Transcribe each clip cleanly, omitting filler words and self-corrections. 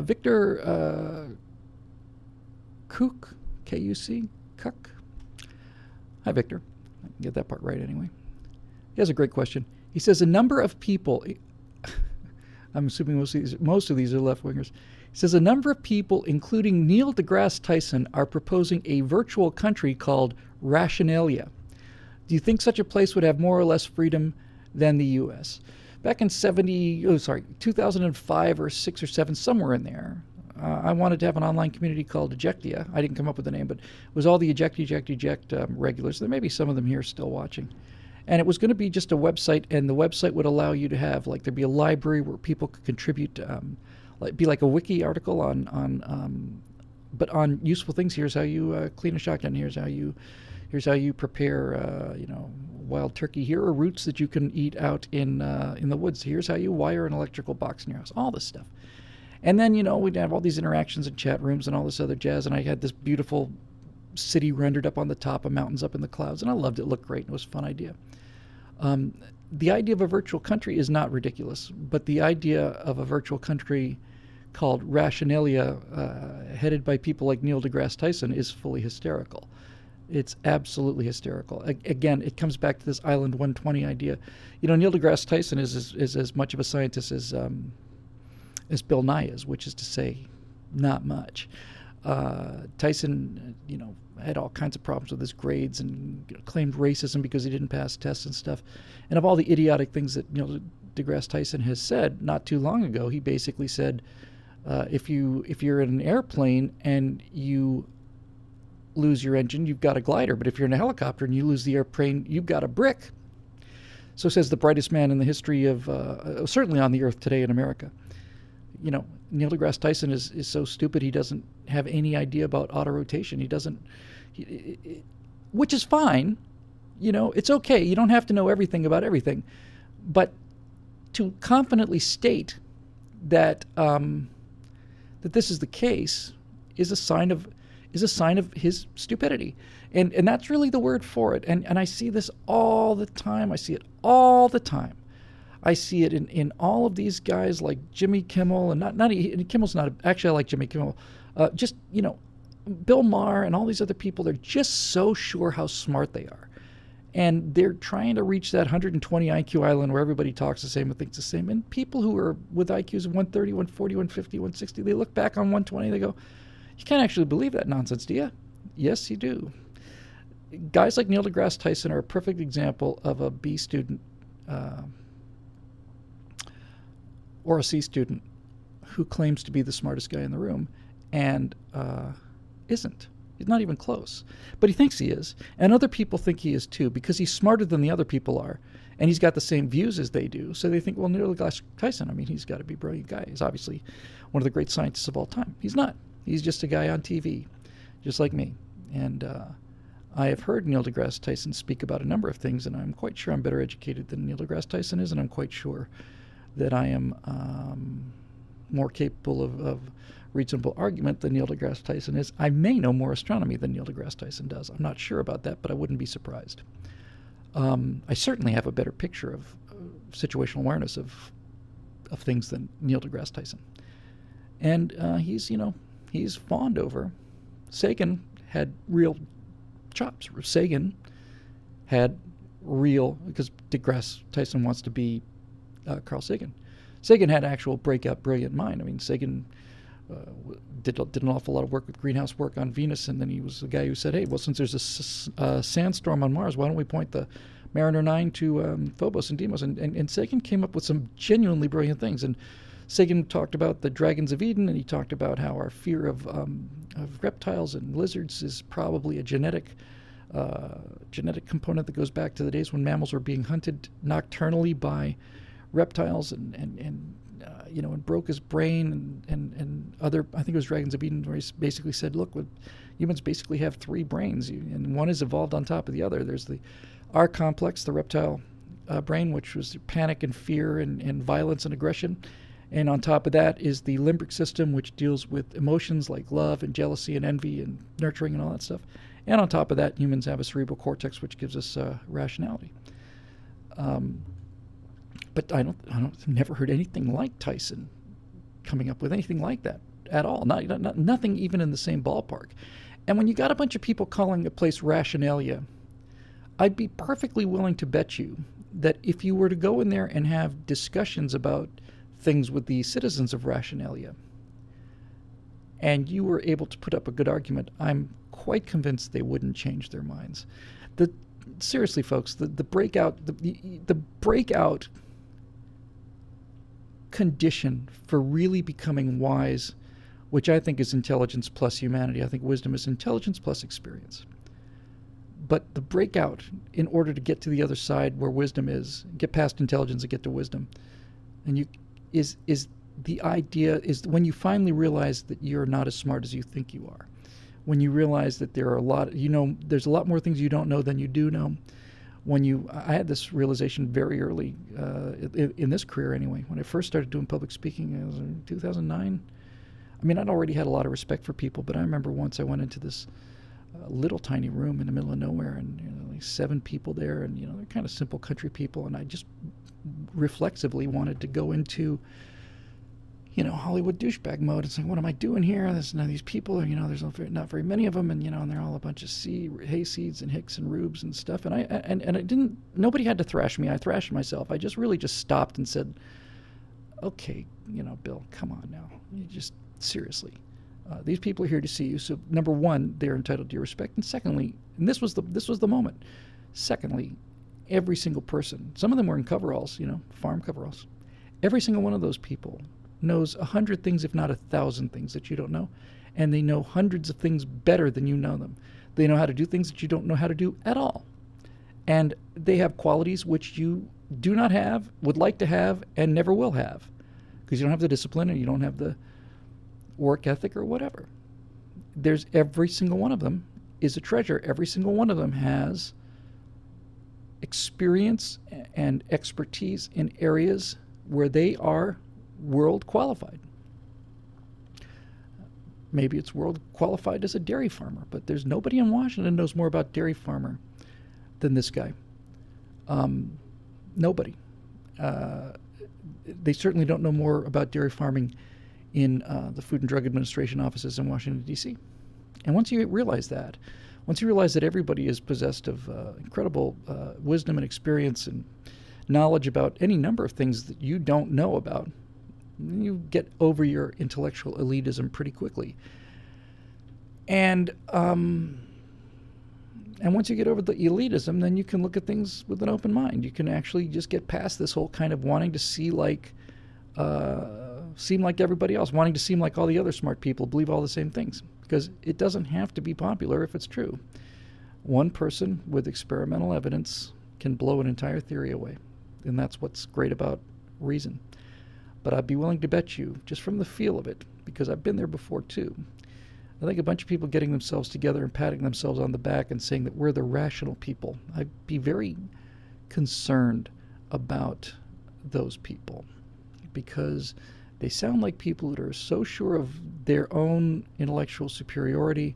Victor Kook, K-U-C, Cook. Hi, Victor. I can get that part right anyway. He has a great question. He says a number of people, I'm assuming most of these are left-wingers. He says a number of people, including Neil deGrasse Tyson, are proposing a virtual country called Rationalia. Do you think such a place would have more or less freedom than the U.S.? Back in 2005 or 6 or 7, somewhere in there, I wanted to have an online community called Ejectia. I didn't come up with the name, but it was all the eject regulars. There may be some of them here still watching. And it was going to be just a website, and the website would allow you to have, like, there'd be a library where people could contribute, be like a wiki article but on useful things. Here's how you clean a shotgun. Here's how you prepare, wild turkey. Here are roots that you can eat out in the woods. Here's how you wire an electrical box in your house. All this stuff. And then, we'd have all these interactions in chat rooms and all this other jazz. And I had this beautiful city rendered up on the top of mountains up in the clouds. And I loved it. It looked great. It was a fun idea. The idea of a virtual country is not ridiculous, but the idea of a virtual country called Rationalia, headed by people like Neil deGrasse Tyson, is fully hysterical. It's absolutely hysterical. Again, it comes back to this Island 120 idea. Neil deGrasse Tyson is as much of a scientist as Bill Nye is, which is to say, not much. Tyson, had all kinds of problems with his grades and claimed racism because he didn't pass tests and stuff. And of all the idiotic things that deGrasse Tyson has said not too long ago, he basically said, if you're in an airplane and you lose your engine, you've got a glider. But if you're in a helicopter and you lose the airplane, you've got a brick. So says the brightest man in the history of, certainly on the earth today in America. Neil deGrasse Tyson is so stupid he doesn't have any idea about auto rotation. He doesn't, which is fine. It's okay. You don't have to know everything about everything. But to confidently state that that this is the case is a sign of his stupidity. And that's really the word for it. And I see this all the time. I see it all the time. I see it in all of these guys like Jimmy Kimmel, and Kimmel's not, actually I like Jimmy Kimmel, Bill Maher and all these other people. They're just so sure how smart they are. And they're trying to reach that 120 IQ island where everybody talks the same and thinks the same. And people who are with IQs of 130, 140, 150, 160, they look back on 120, they go, you can't actually believe that nonsense, do you? Yes, you do. Guys like Neil deGrasse Tyson are a perfect example of a B student or a C student who claims to be the smartest guy in the room and isn't. He's not even close. But he thinks he is. And other people think he is too, because he's smarter than the other people are. And he's got the same views as they do. So they think, well, Neil deGrasse Tyson, he's got to be a brilliant guy. He's obviously one of the great scientists of all time. He's not. He's just a guy on TV, just like me. And I have heard Neil deGrasse Tyson speak about a number of things, and I'm quite sure I'm better educated than Neil deGrasse Tyson is, and I'm quite sure that I am more capable of reasonable argument than Neil deGrasse Tyson is. I may know more astronomy than Neil deGrasse Tyson does. I'm not sure about that, but I wouldn't be surprised. I certainly have a better picture of situational awareness of things than Neil deGrasse Tyson. And he's fawned over. Sagan had real chops. Sagan had real, because deGrasse Tyson wants to be Carl Sagan. Sagan had actual breakout brilliant mind. Sagan did an awful lot of work with greenhouse work on Venus, and then he was the guy who said, hey, well, since there's a sandstorm on Mars, why don't we point the Mariner 9 to Phobos and Deimos? And Sagan came up with some genuinely brilliant things. And Sagan talked about the dragons of Eden, and he talked about how our fear of reptiles and lizards is probably a genetic component that goes back to the days when mammals were being hunted nocturnally by reptiles, and broke his brain, and other, I think it was Dragons of Eden, where he basically said, look, humans basically have three brains, and one is evolved on top of the other. There's the R complex, the reptile brain, which was panic and fear and violence and aggression. And on top of that is the limbic system, which deals with emotions like love and jealousy and envy and nurturing and all that stuff. And on top of that, humans have a cerebral cortex, which gives us rationality. But I've never heard anything like Tyson coming up with anything like that at all. Nothing even in the same ballpark. And when you got a bunch of people calling a place Rationalia, I'd be perfectly willing to bet you that if you were to go in there and have discussions about things with the citizens of Rationalia, and you were able to put up a good argument, I'm quite convinced they wouldn't change their minds. Seriously, folks, the breakout condition for really becoming wise, which I think is intelligence plus humanity. I think wisdom is intelligence plus experience. But the breakout, in order to get to the other side where wisdom is, get past intelligence and get to wisdom, and is the idea is when you finally realize that you're not as smart as you think you are. When you realize that there are there's a lot more things you don't know than you do know. I had this realization very early in this career anyway. When I first started doing public speaking, it was in 2009. I mean, I'd already had a lot of respect for people, but I remember once I went into this little tiny room in the middle of nowhere, and like 7 people there, and they're kind of simple country people, and I just reflexively wanted to go into Hollywood douchebag mode. It's like, what am I doing here? There's none of these people. There's not very many of them, and and they're all a bunch of hayseeds and hicks and rubes and stuff. And I didn't. Nobody had to thrash me. I thrashed myself. I just stopped and said, "Okay, Bill, come on now. You just seriously. These people are here to see you. So number one, they're entitled to your respect, and secondly, and this was the moment. Secondly, every single person. Some of them were in coveralls, farm coveralls. Every single one of those people knows 100 things, if not 1,000 things that you don't know, and they know hundreds of things better than you know them. They know how to do things that you don't know how to do at all, and they have qualities which you do not have, would like to have, and never will have, because you don't have the discipline and you don't have the work ethic or whatever. There's every single one of them is a treasure. Every single one of them has experience and expertise in areas where they are world qualified. Maybe it's world qualified as a dairy farmer, but there's nobody in Washington knows more about dairy farmer than this guy. Nobody. They certainly don't know more about dairy farming in the Food and Drug Administration offices in Washington, D.C. And once you realize that everybody is possessed of incredible wisdom and experience and knowledge about any number of things that you don't know about, you get over your intellectual elitism pretty quickly. And once you get over the elitism, then you can look at things with an open mind. You can actually just get past this whole kind of wanting to seem like everybody else, wanting to seem like all the other smart people, believe all the same things. Because it doesn't have to be popular if it's true. One person with experimental evidence can blow an entire theory away. And that's what's great about reason. But I'd be willing to bet you, just from the feel of it, because I've been there before too, I think a bunch of people getting themselves together and patting themselves on the back and saying that we're the rational people, I'd be very concerned about those people, because they sound like people that are so sure of their own intellectual superiority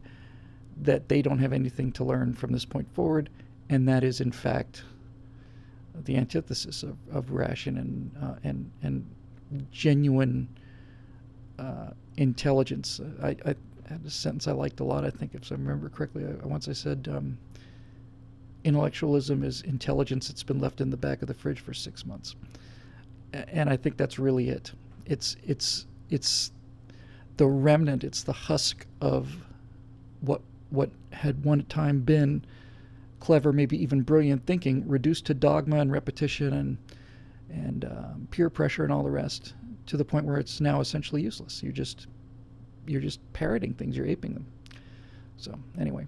that they don't have anything to learn from this point forward, and that is in fact the antithesis of ration and genuine intelligence. I had a sentence I liked a lot, I think, if I remember correctly. I said, intellectualism is intelligence that's been left in the back of the fridge for 6 months. And I think that's really it. It's the remnant, it's the husk of what had one time been clever, maybe even brilliant thinking, reduced to dogma and repetition and peer pressure and all the rest, to the point where it's now essentially useless. You're just parroting things, you're aping them. So anyway,